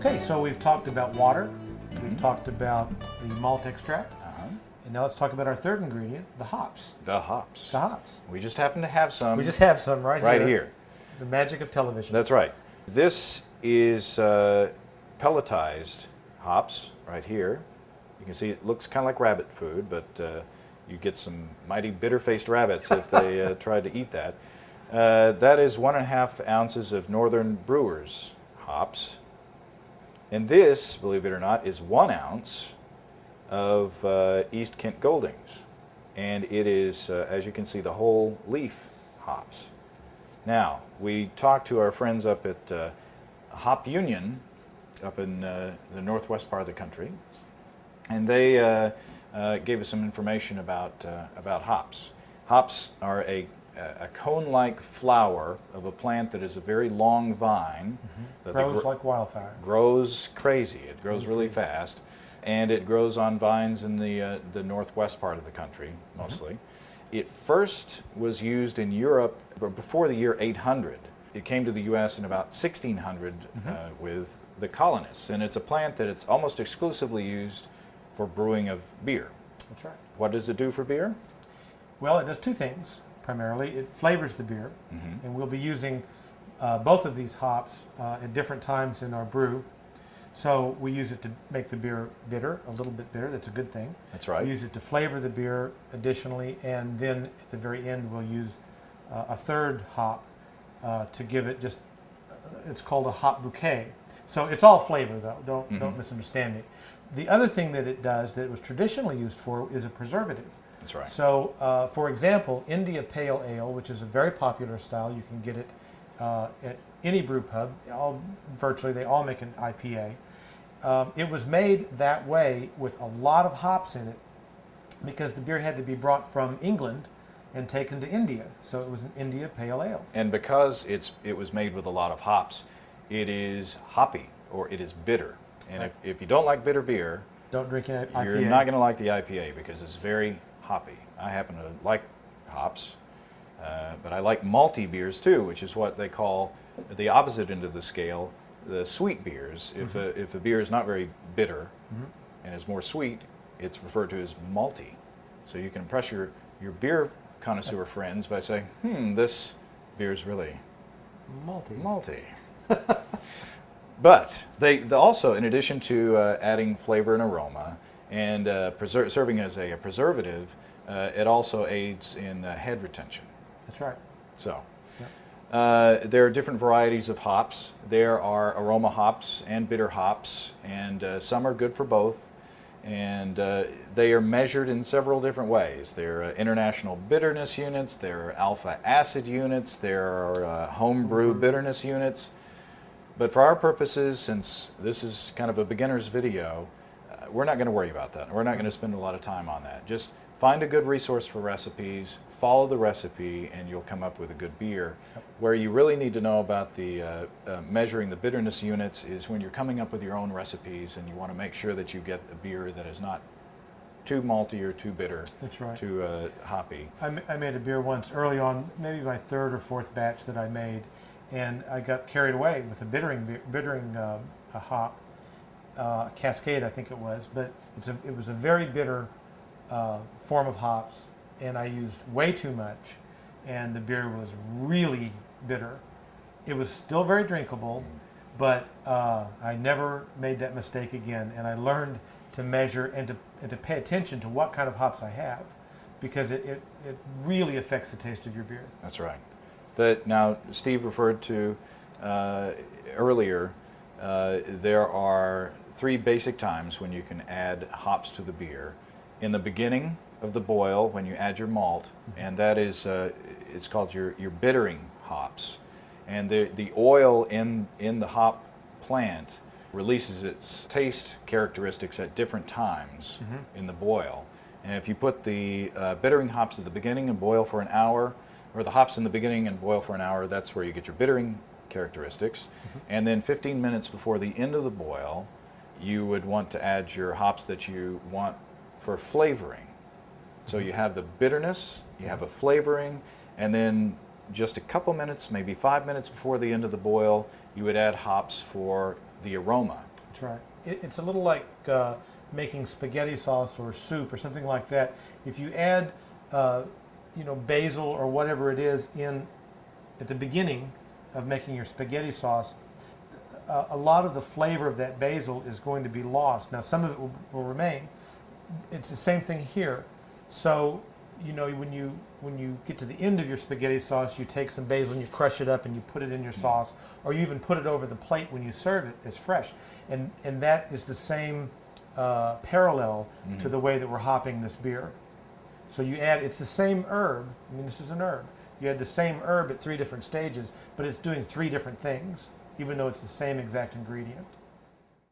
Okay, so we've talked about water, we've talked about the malt extract, and now let's talk about our third ingredient, the hops. The hops. The hops. We just happen to have some. We just have some right here. The magic of television. That's right. This is pelletized hops right here. You can see it looks kind of like rabbit food, but you get some mighty bitter-faced rabbits if they try to eat that. That is 1.5 ounces of Northern Brewers hops. And this, believe it or not, is 1 ounce of East Kent Goldings. And it is, as you can see, the whole leaf hops. Now, we talked to our friends up at Hop Union up in the northwest part of the country, and they gave us some information about hops. Hops are a cone-like flower of a plant that is a very long vine. That grows like wildfire. Grows crazy. It grows really fast, and it grows on vines in the northwest part of the country mostly. It first was used in Europe before the year 800. It came to the U.S. in about 1600 with the colonists, and it's a plant that it's almost exclusively used for brewing of beer. That's right. What does it do for beer? Well, it does two things. Primarily, it flavors the beer, and we'll be using both of these hops at different times in our brew. So we use it to make the beer bitter, a little bit bitter. That's a good thing. That's right. We use it to flavor the beer additionally, and then at the very end we'll use a third hop to give it just, it's called a hop bouquet. So it's all flavor though, don't misunderstand me. The other thing that it does that it was traditionally used for is a preservative. That's right. So, for example, India Pale Ale, which is a very popular style, you can get it at any brew pub. Virtually, they all make an IPA. It was made that way with a lot of hops in it because the beer had to be brought from England and taken to India. So it was an India Pale Ale. And because it was made with a lot of hops, it is hoppy, or it is bitter. And if you don't like bitter beer, don't drink an IPA. You're not going to like the IPA because it's very hoppy. I happen to like hops, but I like malty beers too, which is what they call the opposite end of the scale, the sweet beers. If a beer is not very bitter and is more sweet, it's referred to as malty. So you can impress your beer connoisseur friends by saying, this beer is really malty. But they also, in addition to adding flavor and aroma and serving as a preservative, it also aids in head retention. That's right. So there are different varieties of hops. There are aroma hops and bitter hops, and some are good for both. And they are measured in several different ways. There are international bitterness units, there are alpha acid units, there are homebrew bitterness units. But for our purposes, since this is kind of a beginner's video, we're not going to worry about that. We're not going to spend a lot of time on that. Just find a good resource for recipes, follow the recipe, and you'll come up with a good beer. Where you really need to know about the measuring the bitterness units is when you're coming up with your own recipes and you want to make sure that you get a beer that is not too malty or too bitter. That's right. Too hoppy. I made a beer once early on, maybe my third or fourth batch that I made, and I got carried away with a bittering a hop, Cascade I think it was, but it was a very bitter form of hops, and I used way too much, and the beer was really bitter. It was still very drinkable, but I never made that mistake again, and I learned to measure and to pay attention to what kind of hops I have, because it really affects the taste of your beer. That's right. Now, Steve referred to earlier, there are 3 basic times when you can add hops to the beer. In the beginning of the boil, when you add your malt, and that is, it's called your bittering hops. And the oil in the hop plant releases its taste characteristics at different times in the boil. And if you put the bittering hops at the beginning and boil for an hour, or the hops in the beginning and boil for an hour, that's where you get your bittering characteristics. And then 15 minutes before the end of the boil, you would want to add your hops that you want for flavoring. So you have the bitterness, you have a flavoring, and then just a couple minutes, maybe 5 minutes before the end of the boil, you would add hops for the aroma. That's right. It's a little like making spaghetti sauce or soup or something like that. If you add, basil or whatever it is in at the beginning of making your spaghetti sauce, a lot of the flavor of that basil is going to be lost. Now, some of it will remain. It's the same thing here. So, when you get to the end of your spaghetti sauce, you take some basil and you crush it up and you put it in your sauce, or you even put it over the plate when you serve it as fresh. And that is the same parallel to the way that we're hopping this beer. So it's the same herb. I mean, this is an herb. You had the same herb at 3 different stages, but it's doing 3 different things, even though it's the same exact ingredient.